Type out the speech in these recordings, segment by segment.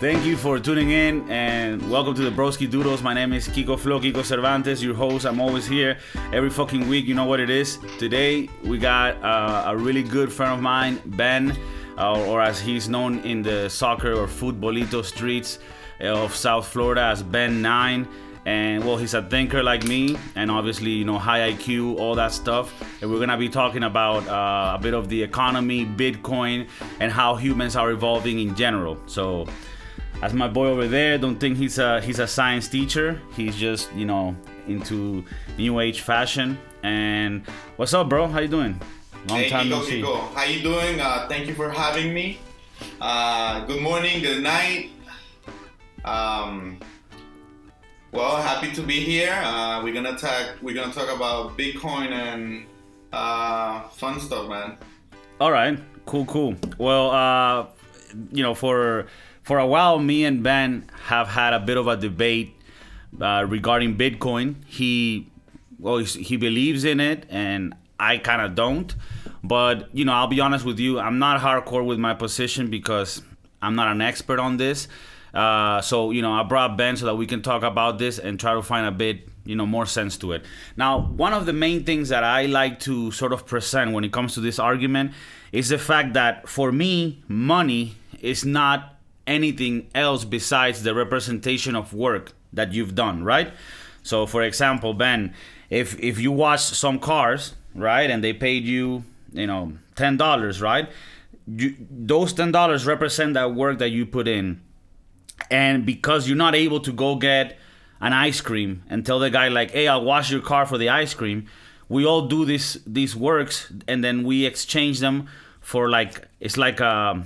Thank you for tuning in and welcome to the Broski Doodles. My name is Kiko Flo, Kiko Cervantes, your host. I'm always here every fucking week. You know what it is. Today we got a really good friend of mine, Ben, or as he's known in the soccer or futbolito streets of South Florida as Ben 9. And well, he's a thinker like me, and obviously, you know, high IQ, all that stuff. And we're gonna be talking about a bit of the economy, Bitcoin, and how humans are evolving in general. So, as my boy over there, don't think he's a science teacher. He's just, you know, into new age fashion. And what's up, bro? How you doing? Long time no see. How you doing? Thank you for having me. Good morning, good night. Well, happy to be here. We're gonna talk about Bitcoin and fun stuff, man. All right, cool. Well, you know, for a while, me and Ben have had a bit of a debate regarding Bitcoin. He believes in it, and I kind of don't. But you know, I'll be honest with you, I'm not hardcore with my position because I'm not an expert on this. So, you know, I brought Ben so that we can talk about this and try to find a bit, you know, more sense to it. Now, one of the main things that I like to sort of present when it comes to this argument is the fact that for me, money is not anything else besides the representation of work that you've done, right? So, for example, Ben, if you watch some cars, right, and they paid you, you know, $10, right? Those $10 represent that work that you put in. And because you're not able to go get an ice cream and tell the guy like, hey, I'll wash your car for the ice cream, we all do these works and then we exchange them for like a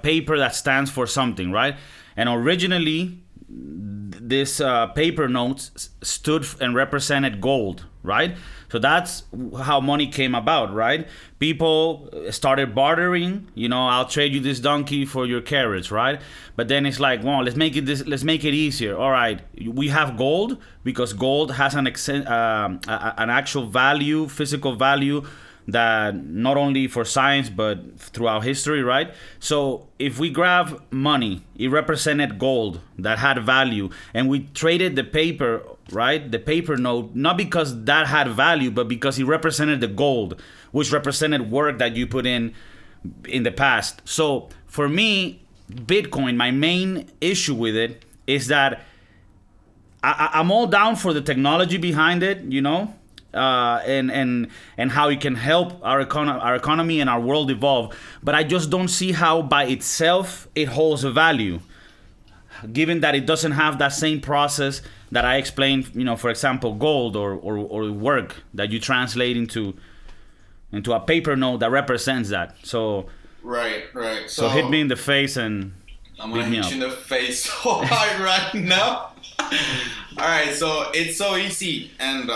paper that stands for something, right? And originally this paper notes stood and represented gold, right? So that's how money came about, right? People started bartering, you know, I'll trade you this donkey for your carrots, right? But then it's like, well, let's make it easier. All right, we have gold because gold has an actual value, physical value that not only for science but throughout history, right? So if we grab money, it represented gold that had value, and we traded the paper, right? The paper note, not because that had value, but because it represented the gold, which represented work that you put in the past. So for me, Bitcoin, my main issue with it is that I'm all down for the technology behind it, you know, and how it can help our economy and our world evolve. But I just don't see how by itself it holds a value, given that it doesn't have that same process that I explained, you know, for example, gold or work that you translate into a paper note that represents that. So right. So hit me in the face and I'm gonna hit you in the face so hard right now. All right, so it's so easy, and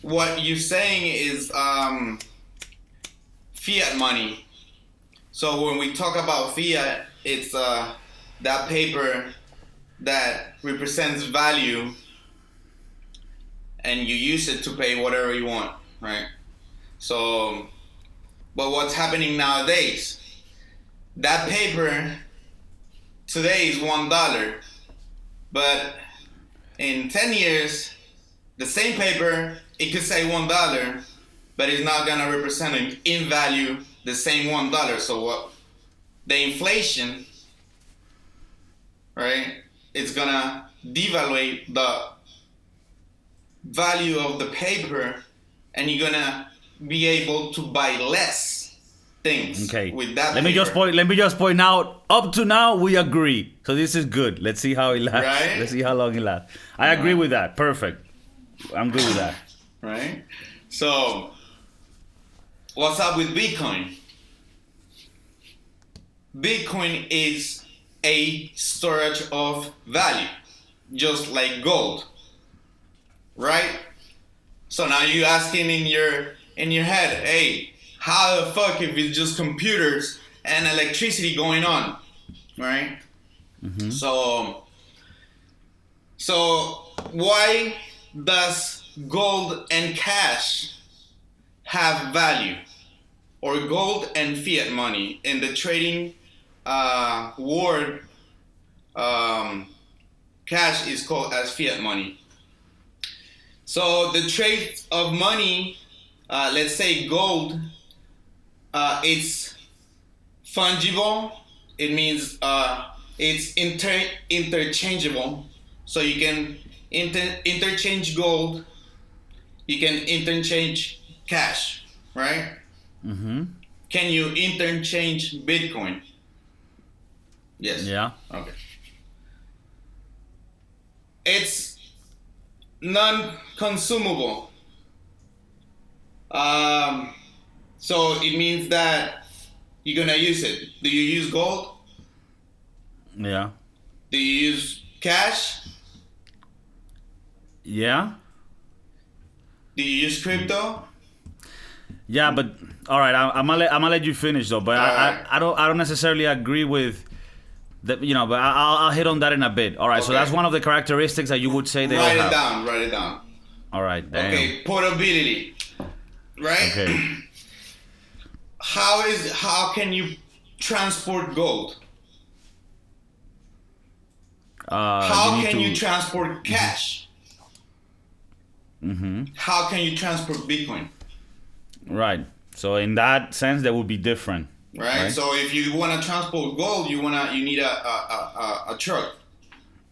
what you're saying is fiat money. So when we talk about fiat, it's that paper that represents value, and you use it to pay whatever you want, right? So, but what's happening nowadays? That paper today is $1, but in 10 years, the same paper, it could say $1, but it's not gonna represent in value the same $1. So what? The inflation, right? It's gonna devalue the value of the paper, and you're gonna be able to buy less things. Okay. With that. Let me just point out. Up to now, we agree. So this is good. Let's see how it lasts. Right? Let's see how long it lasts. I agree with that. Perfect. I'm good with that. Right? So, what's up with Bitcoin? Bitcoin is a storage of value, just like gold. Right? So now you're asking in your head, hey, how the fuck if it's just computers and electricity going on? Right? Mm-hmm. So why does gold and cash have value, or gold and fiat money in the trading world cash is called as fiat money. So the trade of money, let's say gold, it's fungible. It means it's interchangeable. So you can interchange gold. You can interchange cash, right? Mm-hmm. Can you interchange Bitcoin? Yes. Yeah. Okay. It's non-consumable. So it means that you're gonna use it. Do you use gold? Yeah. Do you use cash? Yeah. Do you use crypto? Yeah, but all right, I'm gonna let you finish though. But I don't necessarily agree with that. But I'll hit on that in a bit. All right, so Okay. that's one of the characteristics that you would say they all Write have. it down. Write it down. All right. Damn. Okay. Portability. Right. Okay. How can you transport gold? How can you transport cash? Mm-hmm. How can you transport Bitcoin? Right. So in that sense, that would be different. Right. So if you want to transport gold, you need a truck.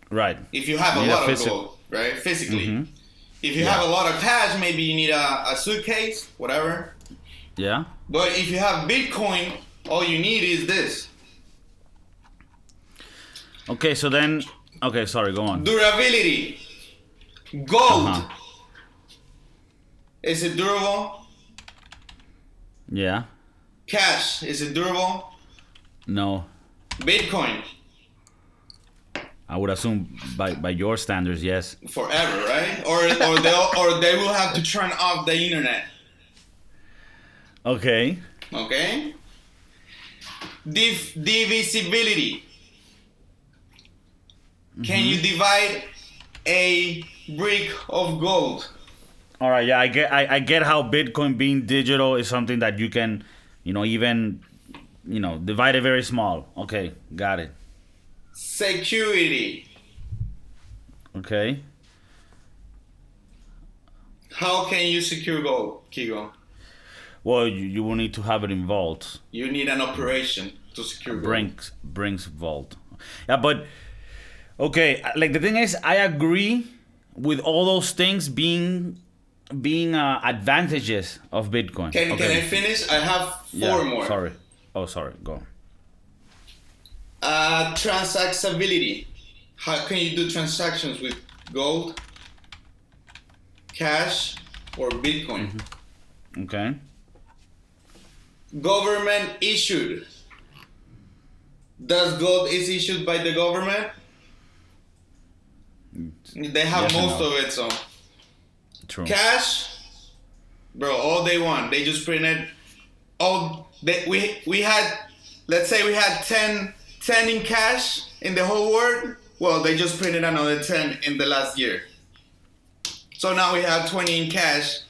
Right. If you have a lot of gold, right? Physically. Mm-hmm. If you have a lot of cash, maybe you need a suitcase, whatever. Yeah. But if you have Bitcoin, all you need is this. Okay. So then. Okay. Sorry. Go on. Durability. Gold. Is it durable? Yeah. Cash. Is it durable? No. Bitcoin. I would assume by your standards, yes. Forever, right? Or they will have to turn off the internet. Okay. Okay. Divisibility. Can you divide a brick of gold? All right. Yeah, I get how Bitcoin being digital is something that you can, even, divide it very small. Okay, got it. Security. Okay. How can you secure gold, Kigo? Well, you will need to have it in vault. You need an operation to secure gold. Brinks vault. Yeah, but okay. Like the thing is, I agree with all those things being advantages of Bitcoin. Can I finish? I have four more. Sorry. Oh, sorry. Go. Transactability. How can you do transactions with gold, cash, or Bitcoin? Mm-hmm. Okay. Government issued. Does gold is issued by the government? They have most of it, so. True. Cash, bro, all they want. They just printed we had, let's say we had 10 in cash in the whole world. Well, they just printed another 10 in the last year. So now we have 20 in cash.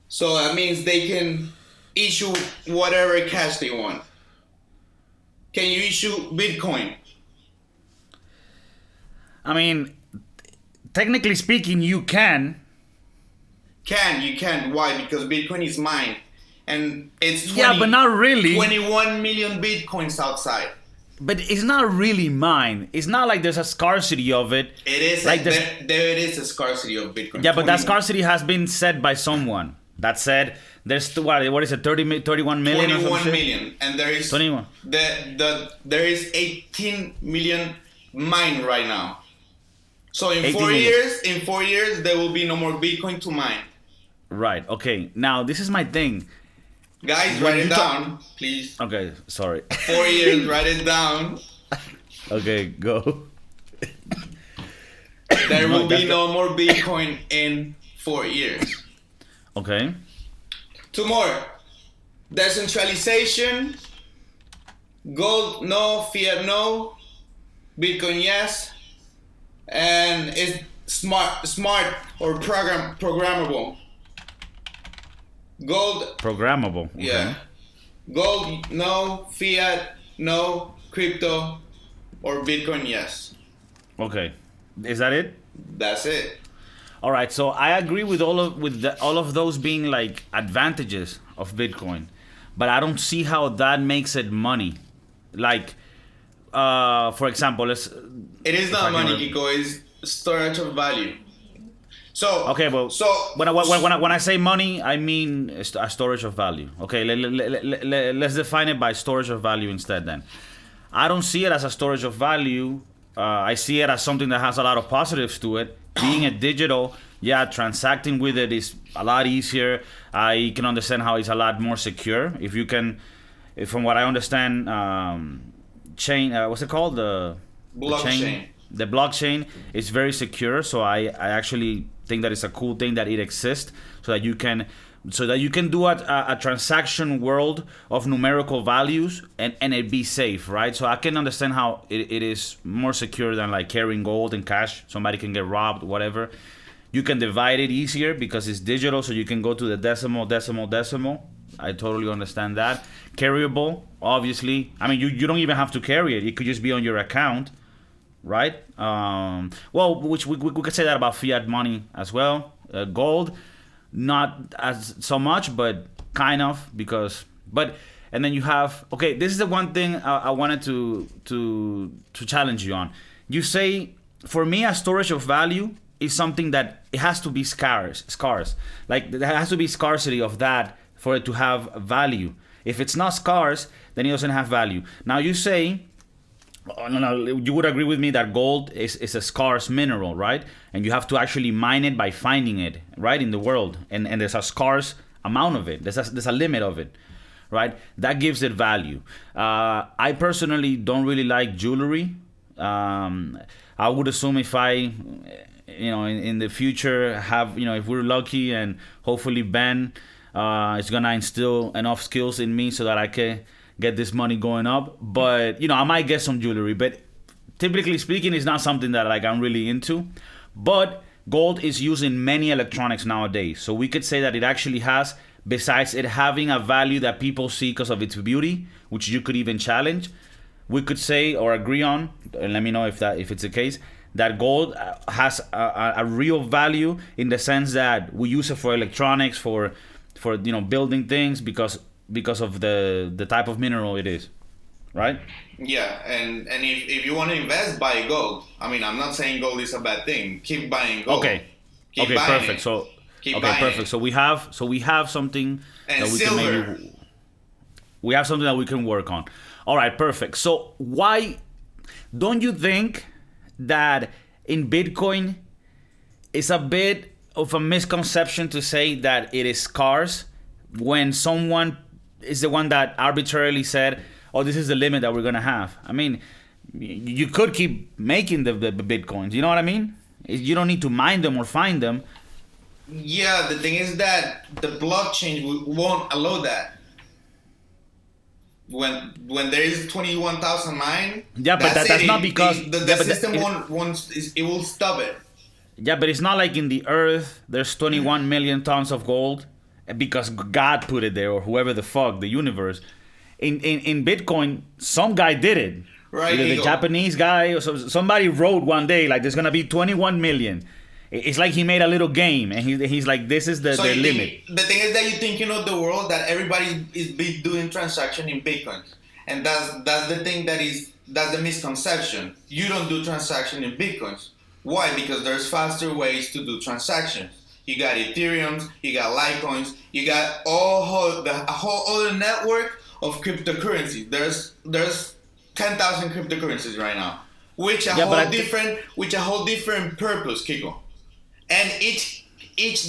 So that means they can issue whatever cash they want. Can you issue Bitcoin? I mean, technically speaking, you can. You can. Why? Because Bitcoin is mine. And it's 20, yeah, but not really. 21 million Bitcoins outside. But it's not really mine. It's not like there's a scarcity of it. It is. Like there it is a scarcity of Bitcoin. Yeah, but that scarcity has been set by someone. That said, there's what is it, 31 million or 21 million. And there is 21. There is 18 million mine right now. So in 4 years, there will be no more Bitcoin to mine. Right. Okay. Now this is my thing. Guys, write it down, please. Okay. Sorry. 4 years, write it down. Okay, go. There will be no more Bitcoin in 4 years. Okay. 2 more. Decentralization. Gold, no. Fiat, no. Bitcoin, yes. And it's smart or programmable. Gold. Programmable. Okay. Yeah. Gold, no. Fiat, no. Crypto, or Bitcoin, yes. Okay, is that it? That's it. All right, so I agree with all of those being like advantages of Bitcoin, but I don't see how that makes it money. Like, for example, let's. It is if I not can money, re- Kiko. It's storage of value. So Okay, well, so when I say money, I mean a storage of value. Okay, let's define it by storage of value instead. Then, I don't see it as a storage of value. I see it as something that has a lot of positives to it. Being a digital, yeah, transacting with it is a lot easier. I can understand how it's a lot more secure. If you can, from what I understand, chain, what's it called? The chain, blockchain. the blockchain is very secure. So I actually think that it's a cool thing that it exists, so that you can do a transaction world of numerical values and it be safe, right? So I can understand how it is more secure than like carrying gold and cash. Somebody can get robbed, whatever. You can divide it easier because it's digital, so you can go to the decimal. I totally understand that. Carryable, obviously. I mean, you don't even have to carry it. It could just be on your account, right? Well, which we could say that about fiat money as well. Gold, not as so much, but kind of because. But and then you have okay. This is the one thing I wanted to challenge you on. You say for me, a storage of value is something that it has to be scarce. Like there has to be scarcity of that for it to have value. If it's not scarce, then it doesn't have value. Now you say, oh, no, you would agree with me that gold is a scarce mineral, right? And you have to actually mine it by finding it, right, in the world. And there's a scarce amount of it. There's a limit of it, right? That gives it value. I personally don't really like jewelry. I would assume if I, in the future have, if we're lucky and hopefully Ben is gonna instill enough skills in me so that I can get this money going up. But I might get some jewelry, but typically speaking, it's not something that like I'm really into. But gold is used in many electronics nowadays, so we could say that it actually has, besides it having a value that people see because of its beauty, which you could even challenge, we could say or agree on, and let me know if it's the case, that gold has a real value in the sense that we use it for electronics, for building things because of the type of mineral it is, right? Yeah, and if you want to invest, buy gold. I mean, I'm not saying gold is a bad thing. Keep buying gold. Okay. Keep Okay. buying Perfect. it. So. Keep Okay. buying Perfect. it. So we have something And that we silver. can maybe. We have something that we can work on. All right. Perfect. So why don't you think that in Bitcoin it's a bit of a misconception to say that it is scarce when someone is the one that arbitrarily said, "Oh, this is the limit that we're gonna have." I mean, you could keep making the Bitcoins. You know what I mean? You don't need to mine them or find them. Yeah, the thing is that the blockchain won't allow that. When there is 21,000 mine, Yeah, but that's not because the system it will stop it. Yeah, but it's not like in the earth there's 21 million tons of gold because God put it there or whoever the fuck, the universe. In Bitcoin, some guy did it. Right. Either the Eagle. Japanese guy or somebody wrote one day like there's gonna be 21 million. It's like he made a little game and he's like this is the you limit. think, the thing is that you think the world that everybody is doing transaction in Bitcoin, and that's the thing that's the misconception. You don't do transaction in Bitcoins. Why? Because there's faster ways to do transactions. You got Ethereums, you got Litecoins, you got a whole other network of cryptocurrencies. There's 10,000 cryptocurrencies right now, which a whole different purpose, Kiko. And each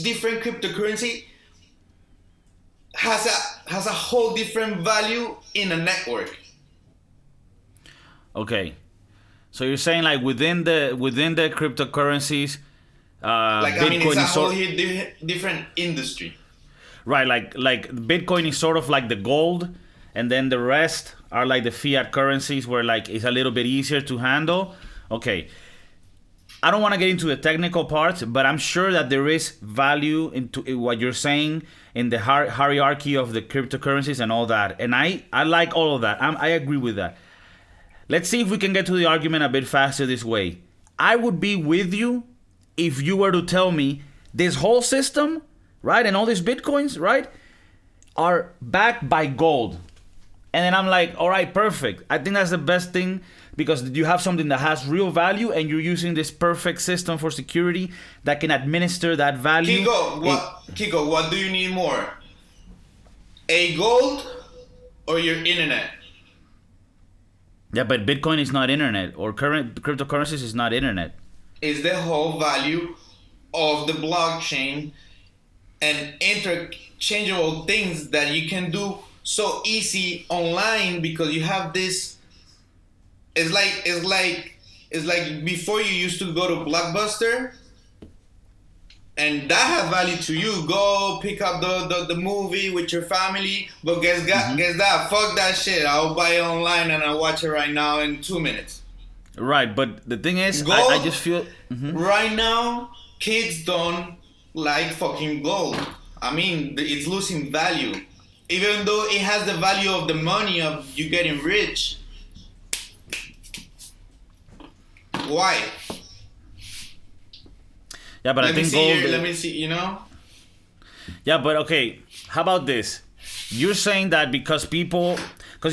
different cryptocurrency has a whole different value in a network. Okay. So you're saying like within the cryptocurrencies Bitcoin It's a whole different industry. Right, like Bitcoin is sort of like the gold, and then the rest are like the fiat currencies where like it's a little bit easier to handle. Okay. I don't want to get into the technical parts, but I'm sure that there is value into what you're saying in the hierarchy of the cryptocurrencies and all that. And I like all of that. I agree with that. let's see if we can get to the argument a bit faster this way. I would be with you if you were to tell me this whole system, right, and all these Bitcoins, right, are backed by gold. And then I'm like, all right, perfect. I think that's the best thing because you have something that has real value and you're using this perfect system for security that can administer that value. Kiko, what do you need more? A gold or your internet? Yeah, but Bitcoin is not internet, or current cryptocurrencies is not internet. Is the whole value of the blockchain and interchangeable things that you can do so easy online because you have this. It's like before you used to go to Blockbuster and that had value to you. Go pick up the movie with your family, but guess that, fuck that shit. I'll buy it online and I'll watch it right now in 2 minutes. Right, but the thing is, I just feel right now kids don't like fucking gold. I mean, it's losing value, even though it has the value of the money of you getting rich. Why? Yeah, but I think gold. Let me see. You know. Yeah, but okay. How about this? You're saying that because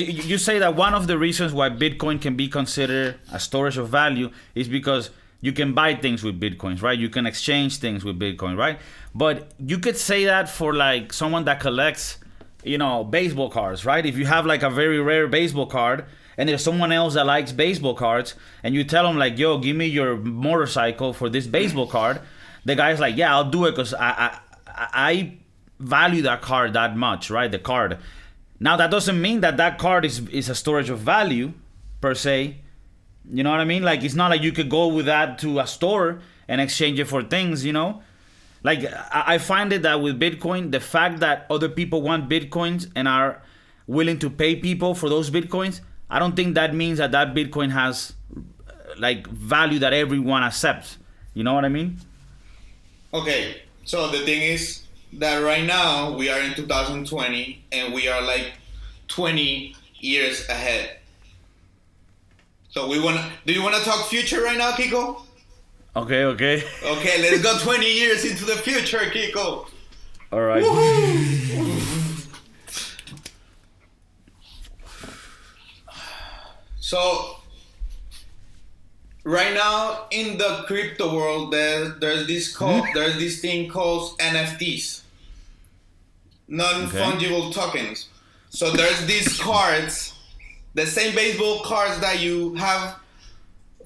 you say that one of the reasons why Bitcoin can be considered a storage of value is because you can buy things with Bitcoins, right? You can exchange things with Bitcoin, right? But you could say that for like someone that collects, baseball cards, right? If you have like a very rare baseball card and there's someone else that likes baseball cards and you tell them like, yo, give me your motorcycle for this baseball card, the guy's like, yeah, I'll do it because I value that card that much, right? The card. Now that doesn't mean that card is a storage of value per se. You know what I mean? Like it's not like you could go with that to a store and exchange it for things, Like I find it that with Bitcoin, the fact that other people want Bitcoins and are willing to pay people for those Bitcoins, I don't think that means that Bitcoin has like value that everyone accepts. You know what I mean? Okay, so the thing is that right now we are in 2020 and we are like 20 years ahead. So do you want to talk future right now, Kiko? Okay. Okay, let's go 20 years into the future, Kiko. All right. So right now in the crypto world, there's this thing called NFTs, non-fungible tokens. So there's these cards, the same baseball cards that you have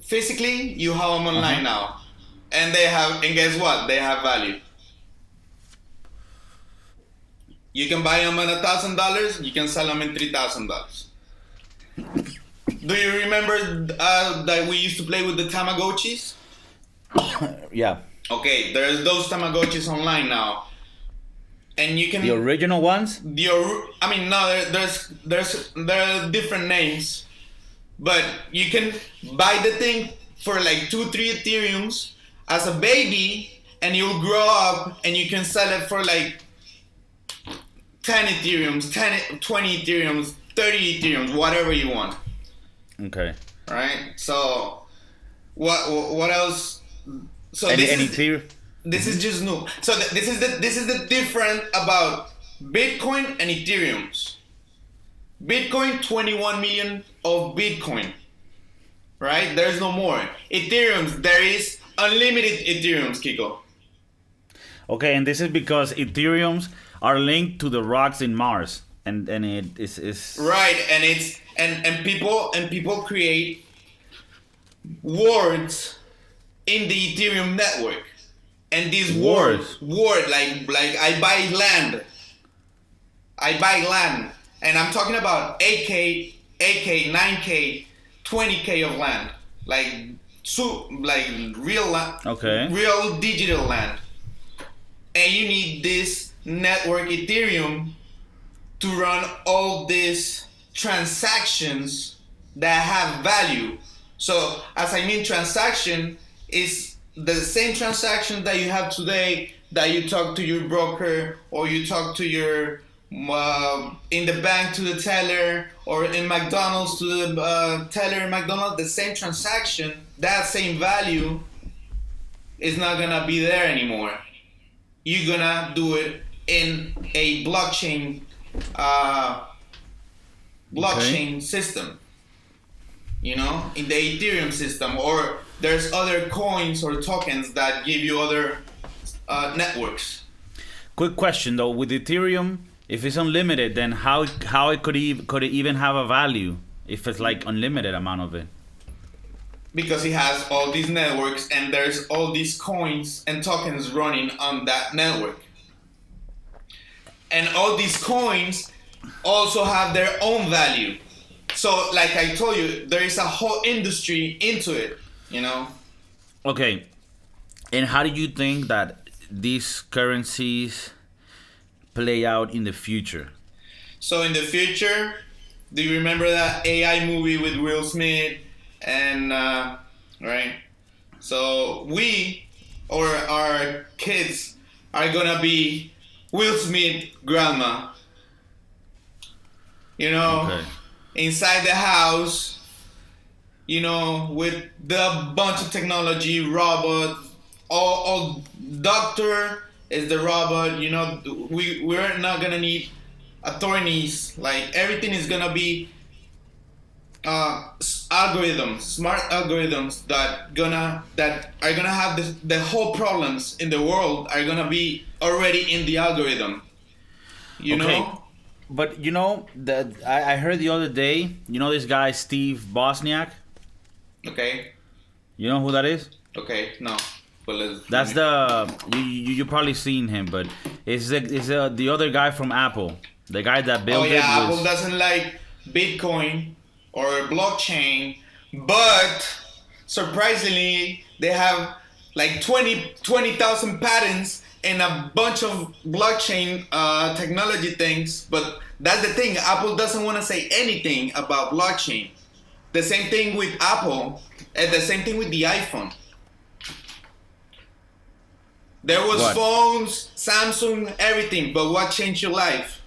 physically, you have them online now, and guess what? They have value. You can buy them at $1,000. You can sell them in $3,000. Do you remember that we used to play with the Tamagotchis? Yeah. Okay, there's those Tamagotchis online now, and you can the original ones. There are different names, but you can buy the thing for like 2-3 Ethereums as a baby, and you'll grow up, and you can sell it for like 10 Ethereums, 20 Ethereums, 30 Ethereums, whatever you want. Okay. Right. So, what else? So this is just new. So this is the difference about Bitcoin and Ethereums. Bitcoin, 21 million of Bitcoin. Right. There's no more. Ethereums, there is unlimited Ethereums, Kiko. Okay, and this is because Ethereums are linked to the rocks in Mars, and it is right, and it's and people create words in the Ethereum network, and these words like I buy land, and I'm talking about 8K, 9K, 20K of land, like real land, okay, real digital land, and you need this network Ethereum to run all these transactions that have value. So as I mean, transaction is the same transaction that you have today, that you talk to your broker or you talk to your in the bank to the teller, or in McDonald's to the teller in McDonald's, the same transaction, that same value is not gonna be there anymore. You're gonna do it in a blockchain system. You know, in the Ethereum system, or there's other coins or tokens that give you other networks. Quick question though, with Ethereum, if it's unlimited, then how it could it even have a value if it's like unlimited amount of it? Because it has all these networks, and there's all these coins and tokens running on that network. And all these coins also have their own value. So, like I told you, there is a whole industry into it, you know? Okay. And how do you think that these currencies play out in the future? So, in the future, do you remember that AI movie with Will Smith? And, right? So, we, or our kids, are gonna be Will Smith grandma. You know? Okay. Inside the house, you know, with the bunch of technology, robot, all doctor is the robot, you know, we're not gonna need attorneys, like everything is gonna be algorithms, smart algorithms that are gonna have the whole problems in the world are gonna be already in the algorithm, you know? But you know that I heard the other day. You know this guy Steve Bosniak. Okay. You know who that is? Okay. No. But that's you probably seen him, but it's the other guy from Apple, the guy that built it. Apple doesn't like Bitcoin or blockchain, but surprisingly they have like 20,000 patents and a bunch of blockchain technology things. But that's the thing, Apple doesn't want to say anything about blockchain. The same thing with Apple, and the same thing with the iPhone. There was phones, Samsung, everything, but what changed your life?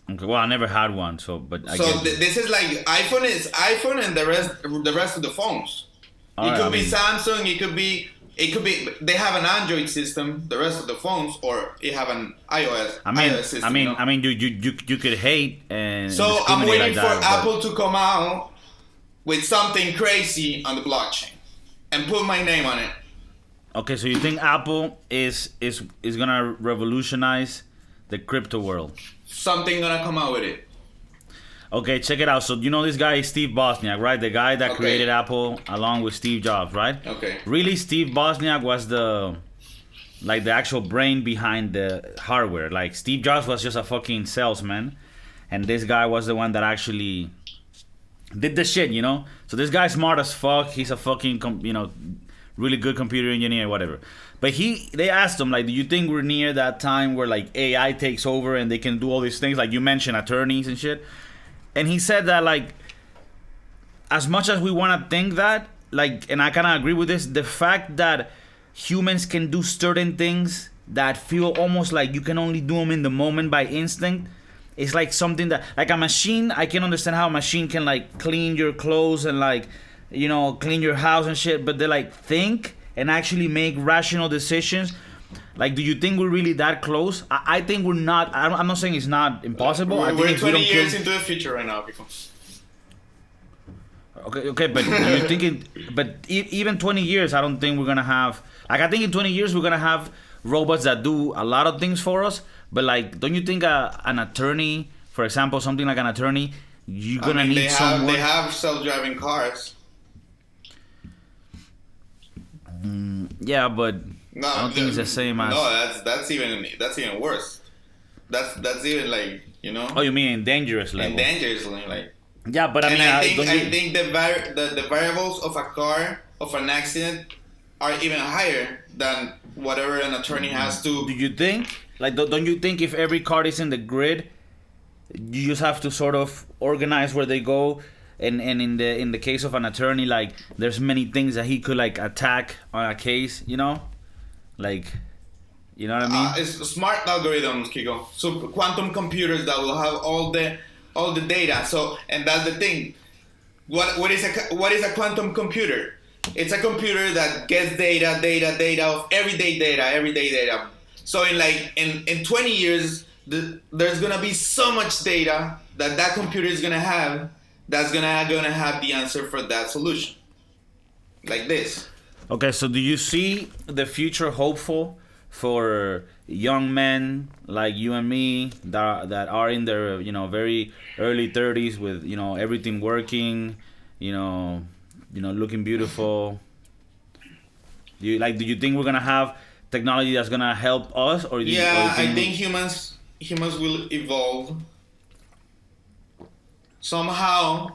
Okay, well, I never had one, so but I this is like iPhone and the rest of the phones. It could be Samsung, it could be they have an Android system, the rest of the phones, or you have an iOS system. I mean, you could hate and. So I'm waiting for Apple to come out with something crazy on the blockchain and put my name on it. Okay, so you think Apple is gonna revolutionize the crypto world? Something gonna come out with it. Okay, check it out. So you know this guy is Steve Bosniak, right? The guy that created Apple along with Steve Jobs, right? Okay. Really, Steve Bosniak was the actual brain behind the hardware. Like Steve Jobs was just a fucking salesman, and this guy was the one that actually did the shit, you know? So this guy's smart as fuck. He's a fucking really good computer engineer, whatever. But they asked him, like, do you think we're near that time where like AI takes over and they can do all these things, like you mentioned, attorneys and shit? And he said that, like, as much as we want to think that, like, and I kind of agree with this, the fact that humans can do certain things that feel almost like you can only do them in the moment by instinct, is like something that, like a machine, I can understand how a machine can, like, clean your clothes and, like, you know, clean your house and shit, but they, like, think and actually make rational decisions. Like, do you think we're really that close? I think we're not. I'm not saying it's not impossible. We're 20 years into the future right now, people. Okay, but you're thinking, but even 20 years, I don't think we're gonna have. Like, I think in 20 years we're gonna have robots that do a lot of things for us. But like, don't you think an attorney, for example, something like an attorney, you're gonna need someone? They have self-driving cars. Yeah, but no, I don't think it's the same as. No, that's even worse. That's even like, you know. Oh, you mean in dangerous level? In dangerous level, like. Yeah, but I think the variables of a car of an accident are even higher than whatever an attorney has to. Do you think? Like, don't you think if every car is in the grid, you just have to sort of organize where they go? And in the case of an attorney, like, there's many things that he could, like, attack on a case, you know, like, You know what I mean? It's smart algorithms, Kiko. So quantum computers that will have all the data. So, and that's the thing. What is a quantum computer? It's a computer that gets data of everyday data. So in 20 years, there's gonna be so much data that computer is gonna have that's gonna have the answer for that solution. Like this. Okay, so do you see the future hopeful for young men like you and me that are in their very early 30s with everything working, looking beautiful? Do you think we're gonna have technology that's gonna help us, or I think humans will evolve somehow.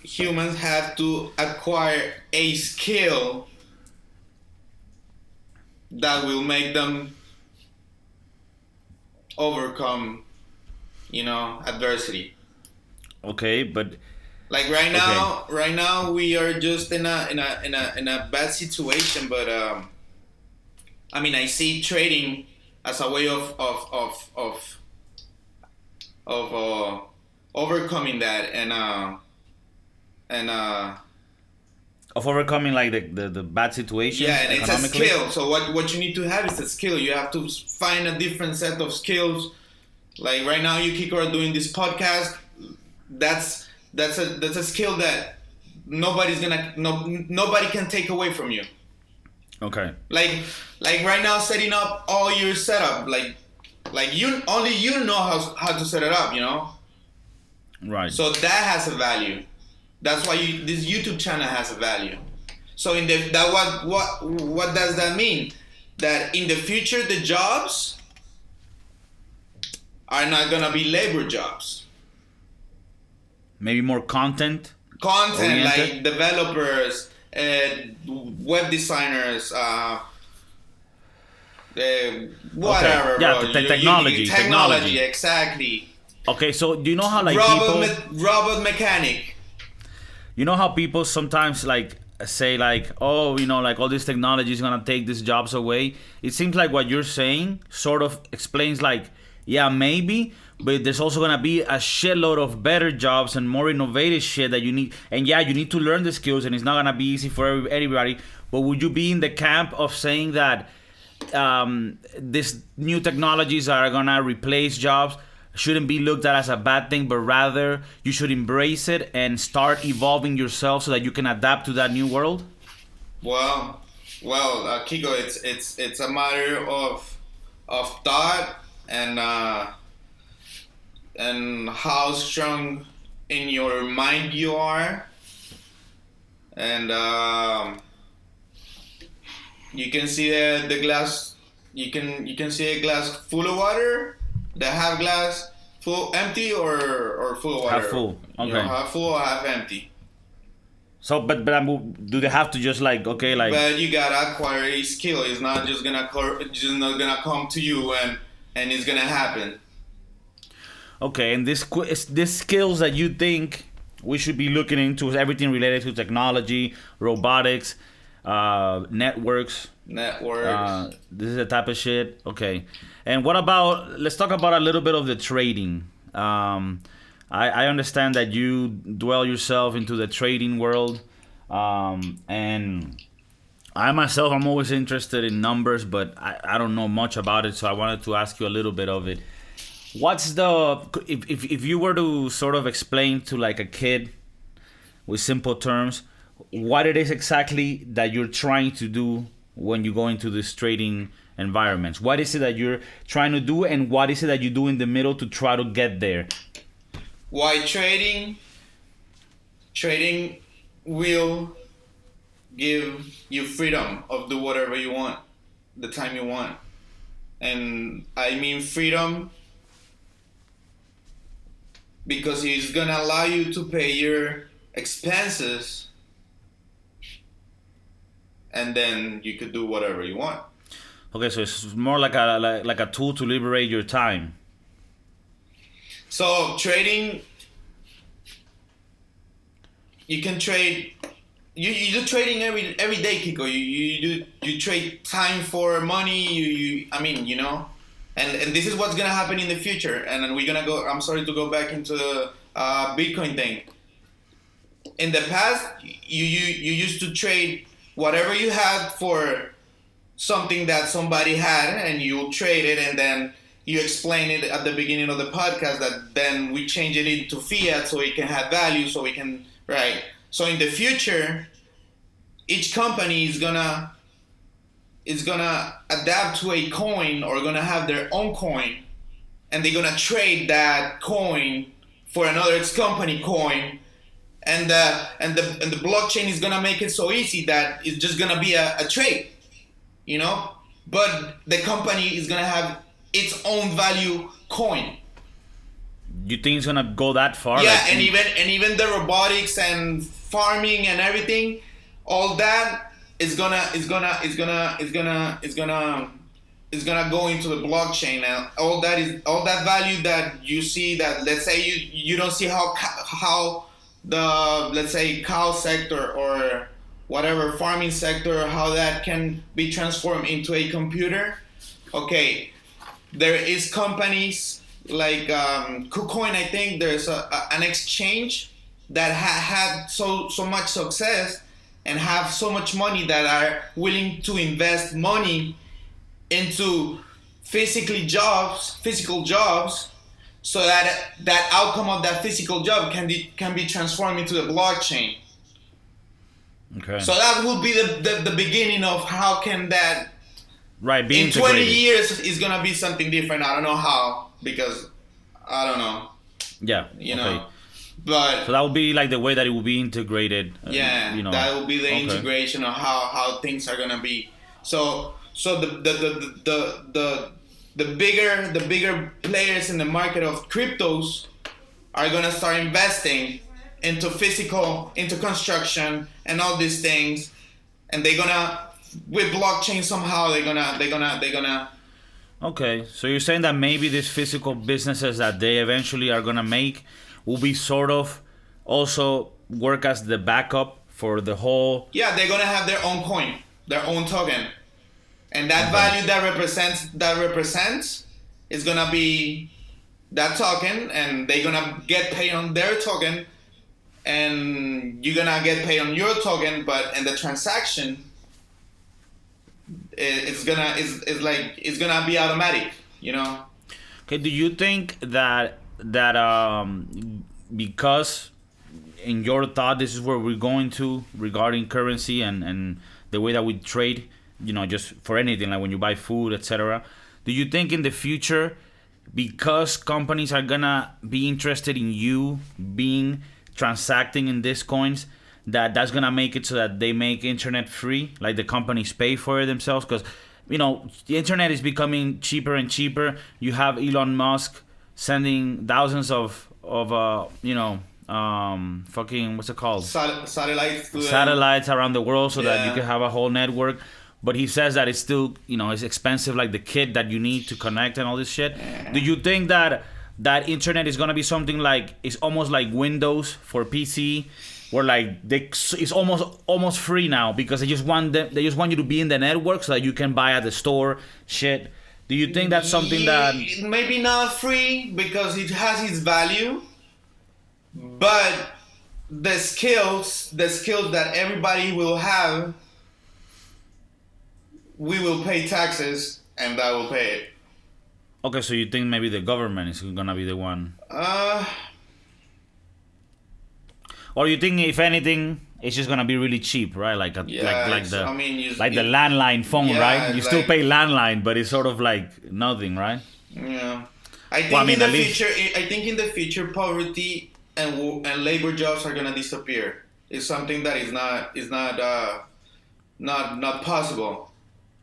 Humans have to acquire a skill that will make them overcome, adversity. Okay, but like right now we are just in a bad situation. But I see trading as a way of overcoming that and of overcoming like the bad situation. Yeah, and it's a skill. So what you need to have is a skill. You have to find a different set of skills. Like right now, you Kiko are doing this podcast. That's a skill that nobody can take away from you. Okay. Like right now, setting up all your setup. Like you know how to set it up. Right. So that has a value. That's why this YouTube channel has a value. So what does that mean? That in the future the jobs are not gonna be labor jobs. Maybe more content oriented? Like oriented? developers, web designers, whatever. Okay. Yeah, bro. technology. Exactly. Okay, so do you know how Robot mechanic. You know how people sometimes like say like, oh, like all this technology is gonna take these jobs away. It seems like what you're saying sort of explains like, yeah, maybe, but there's also gonna be a shitload of better jobs and more innovative shit that you need. And yeah, you need to learn the skills, and it's not gonna be easy for everybody. But would you be in the camp of saying that these new technologies are gonna replace jobs? Shouldn't be looked at as a bad thing, but rather you should embrace it and start evolving yourself so that you can adapt to that new world? Well, Kiko, it's a matter of thought and how strong in your mind you are, and you can see the glass. You can see a glass full of water. The half glass full empty or full of water? Half full. Okay. Half full or half empty. So, but do they have to just like, okay, like? But you gotta acquire a skill. It's not just gonna come to you and it's gonna happen. Okay, and this skills that you think we should be looking into is everything related to technology, robotics, networks. This is the type of shit. Okay. And what about, let's talk about a little bit of the trading. I understand that you dwell yourself into the trading world. And I myself, I'm always interested in numbers, but I don't know much about it. So I wanted to ask you a little bit of it. What's if you were to sort of explain to like a kid with simple terms, what it is exactly that you're trying to do when you go into this trading environments? What is it that you're trying to do, and what is it that you do in the middle to try to get there? Why trading will give you freedom of do whatever you want, the time you want. And I mean freedom because it's gonna allow you to pay your expenses, and then you could do whatever you want. Okay, so it's more like a tool to liberate your time. So trading, you can trade you do trading every day, Kiko. You trade time for money. I mean, you know, and this is what's gonna happen in the future. And then we're gonna go. I'm sorry to go back into the Bitcoin thing. In the past, you used to trade whatever you had for something that somebody had, and you trade it, and then you explain it at the beginning of the podcast that then we change it into fiat so it can have value, so we can, right? So in the future, each company is gonna adapt to a coin or gonna have their own coin, and they're gonna trade that coin for another company coin, and the blockchain is gonna make it so easy that it's just gonna be a trade, you know. But the company is gonna have its own value coin. You think it's gonna go that far? Yeah, like, and even the robotics and farming and everything, all that is gonna go into the blockchain, and all that value that you see, that let's say you don't see how the, let's say, cow sector or whatever farming sector, how that can be transformed into a computer. Okay, there is companies like KuCoin. I think there's an exchange that had so much success and have so much money that are willing to invest money into physical jobs, so that outcome of that physical job can be transformed into the blockchain. Okay. So that would be the beginning of how can that, right, be in integrated. 20 years is gonna be something different. I don't know how, because I don't know. Yeah. You okay. know. But so that would be like the way that it will be integrated. Yeah, you know. that will be the Okay. integration of how things are gonna be. So the bigger players in the market of cryptos are gonna start investing into construction and all these things, and they're gonna, with blockchain somehow they're gonna. Okay, so you're saying that maybe these physical businesses that they eventually are gonna make will be sort of also work as the backup for the whole. Yeah, they're gonna have their own coin, their own token, and that value that represents is gonna be that token, and they're gonna get paid on their token, and you're gonna get paid on your token, but in the transaction, it's gonna be automatic, you know. Okay, do you think that because in your thought this is where we're going to regarding currency and the way that we trade, you know, just for anything, like when you buy food, etc., do you think in the future, because companies are gonna be interested in you being transacting in these coins, that's gonna make it so that they make internet free, like the companies pay for it themselves? Because, you know, the internet is becoming cheaper and cheaper. You have Elon Musk sending thousands of fucking, what's it called? Satellites around the world so that you can have a whole network. But he says that it's still, you know, it's expensive, like the kit that you need to connect and all this shit. Do you think that internet is gonna be something like, it's almost like Windows for PC, where like it's almost free now because they just want you to be in the network so that you can buy at the store shit? Do you think that's something that maybe not free because it has its value, but the skills that everybody will have, we will pay taxes and that will pay it. Okay, so you think maybe the government is gonna be the one? Or you think if anything, it's just gonna be really cheap, right? Like the landline phone, right? You still pay landline, but it's sort of like nothing, right? Yeah, I think in the future, poverty and labor jobs are gonna disappear. It's something that is not possible.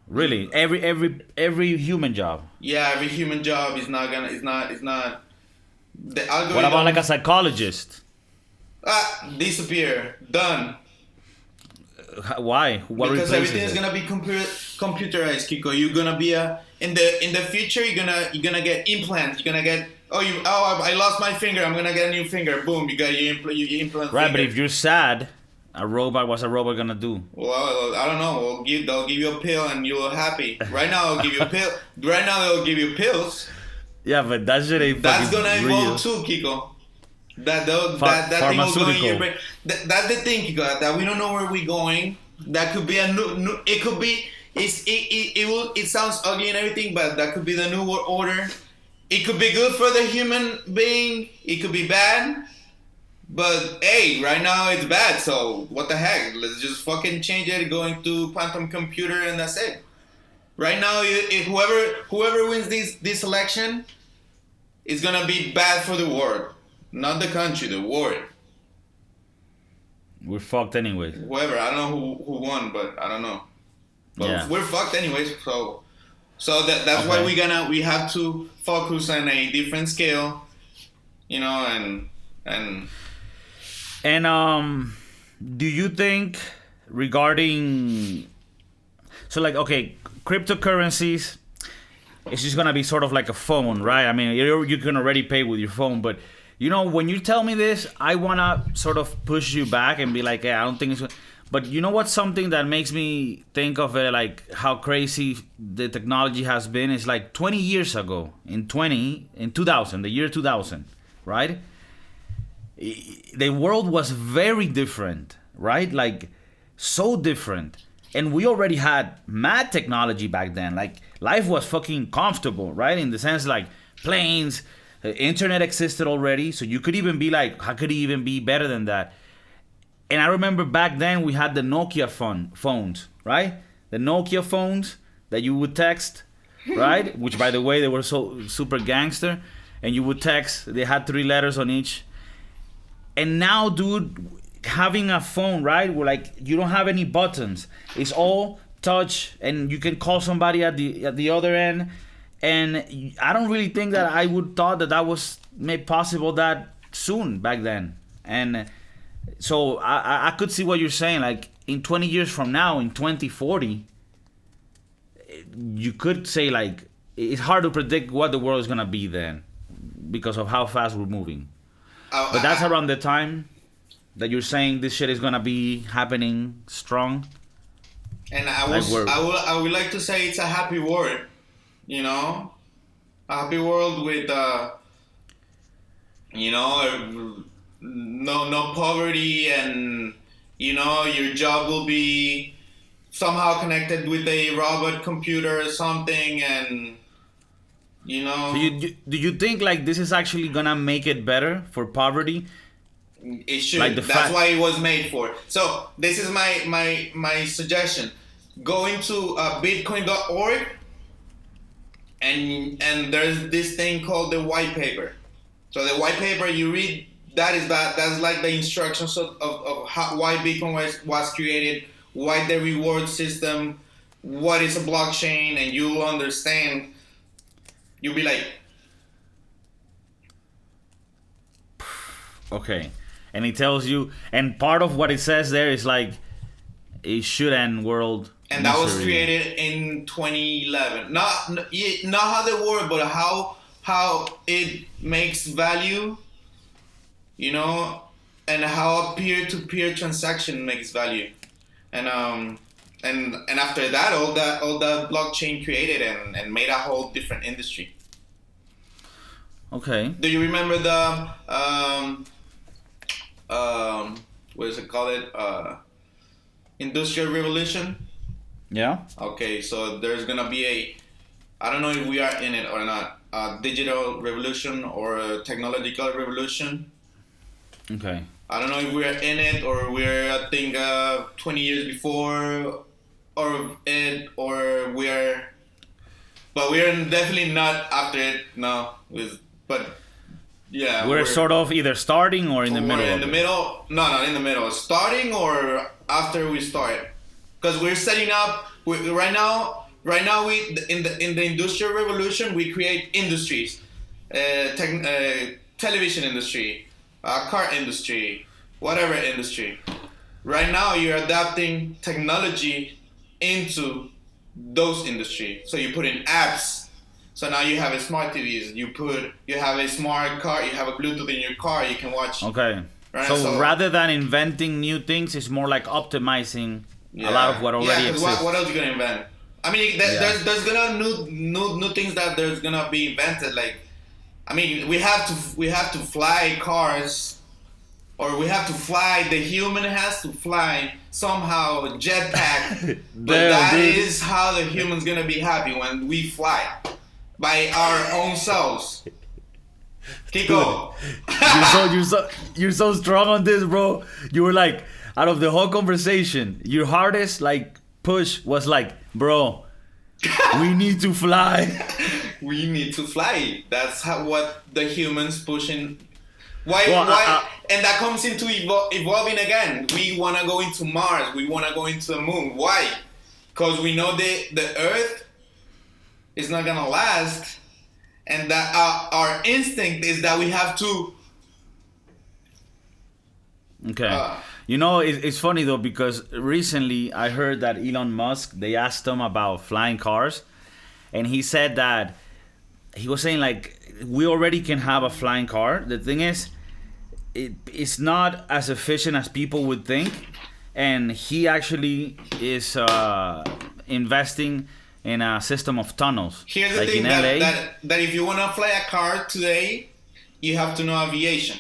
Really, every human job. Yeah, every human job is not. The algorithm. What about like a psychologist? Disappear. Done. Why? What because everything is it? gonna be computerized, Kiko. You're gonna be in the future. You're gonna get implants. You're gonna get I lost my finger. I'm gonna get a new finger. Boom! You got your implant. Right, finger. but if you're sad, A robot, what's a robot gonna do? Well, I don't know. They'll give you a pill and you're happy. Right now, they'll give you a pill. Right now, they'll give you pills. Yeah, but that shit ain't That's fucking gonna real. evolve too, Kiko. That thing will go in your brain. That's the thing, Kiko. That we don't know where we're going. That could be a new. It could be. It sounds ugly and everything, but that could be the new world order. It could be good for the human being. It could be bad. But hey, right now it's bad. So what the heck? Let's just fucking change it. Go into quantum computer and that's it. Right now, whoever wins this election is gonna be bad for the world, not the country, the world. We're fucked anyways. Whoever, I don't know who won, but I don't know. But Yeah. we're fucked anyways. So that's why we have to focus on a different scale, you know, and. And do you think regarding so like okay, cryptocurrencies, it's just gonna be sort of like a phone, right? I mean, you can already pay with your phone, but you know when you tell me this, I wanna sort of push you back and be like, hey, I don't think it's. But you know what's something that makes me think of it like how crazy the technology has been is like 20 years ago in 2000, the year 2000, right? The world was very different, right? Like so different. And we already had mad technology back then. Like life was fucking comfortable, right? In the sense like planes, internet existed already. So you could even be like, how could it even be better than that? And I remember back then we had the Nokia phones, right? The Nokia phones that you would text, right? Which by the way, they were so super gangster. And you would text, they had 3 letters on each. And now, dude, having a phone, right, where like you don't have any buttons, it's all touch, and you can call somebody at the other end. And I don't really think that I would thought that was made possible that soon back then. And so I could see what you're saying. Like in 20 years from now, in 2040, you could say like it's hard to predict what the world is gonna be then because of how fast we're moving. But that's around the time that you're saying this shit is gonna be happening strong. And I would like to say it's a happy world, you know, a happy world with you know, no poverty, and you know your job will be somehow connected with a robot computer or something, and. You know, So do you think like this is actually gonna make it better for poverty? it should. Like That's why it was made for. So this is my suggestion. Go into Bitcoin.org, and there's this thing called the white paper. So the white paper you read, that's like the instructions of how, why Bitcoin was created, why the reward system, what is a blockchain, and you'll understand. You'll be like, Okay, and it tells you, and part of what it says there is like it should end world. and that was misery. created in 2011. Not how they work, but how it makes value, you know, and how a peer-to-peer transaction makes value, and after that, all the blockchain created and made a whole different industry. Okay. Do you remember the what is it called? Industrial Revolution. Yeah. Okay, so there's gonna be I don't know if we are in it or not, a digital revolution or a technological revolution. Okay. I don't know if we're in it or we're, I think, 20 years before or it, or but we're definitely not after it, no. But yeah. We're sort of either starting or in the middle. We're in the middle. No, not in the middle. Starting or after we start. Because we're setting up, right now we in the industrial revolution we create industries, television industry, car industry, whatever industry. Right now you're adapting technology into those industries. So you put in apps. So now you have a smart TVs. You have a smart car. You have a Bluetooth in your car. You can watch. Okay. right? So rather than inventing new things, it's more like optimizing yeah. a lot of what already yeah, exists. What else you gonna invent? I mean, there's gonna new things that there's gonna be invented. Like, I mean, we have to fly cars, or we have to fly. The human has to fly somehow, jetpack. But that is how the human's gonna be happy, when we fly by our own selves. Kiko, you're so strong on this, bro. You were like, out of the whole conversation, your hardest like push was like, bro, we need to fly. We need to fly. That's what the humans pushing. Why? And that comes into evolving again. We want to go into Mars. We want to go into the moon. Why? Because we know the Earth is not gonna last, and that our instinct is that we have to. Okay. You know, it's funny though, because recently I heard that Elon Musk, they asked him about flying cars, and he said that he was saying like, we already can have a flying car. The thing is, it's not as efficient as people would think, and he actually is investing in a system of tunnels. Here's the like thing, in LA. that if you want to fly a car today, you have to know aviation.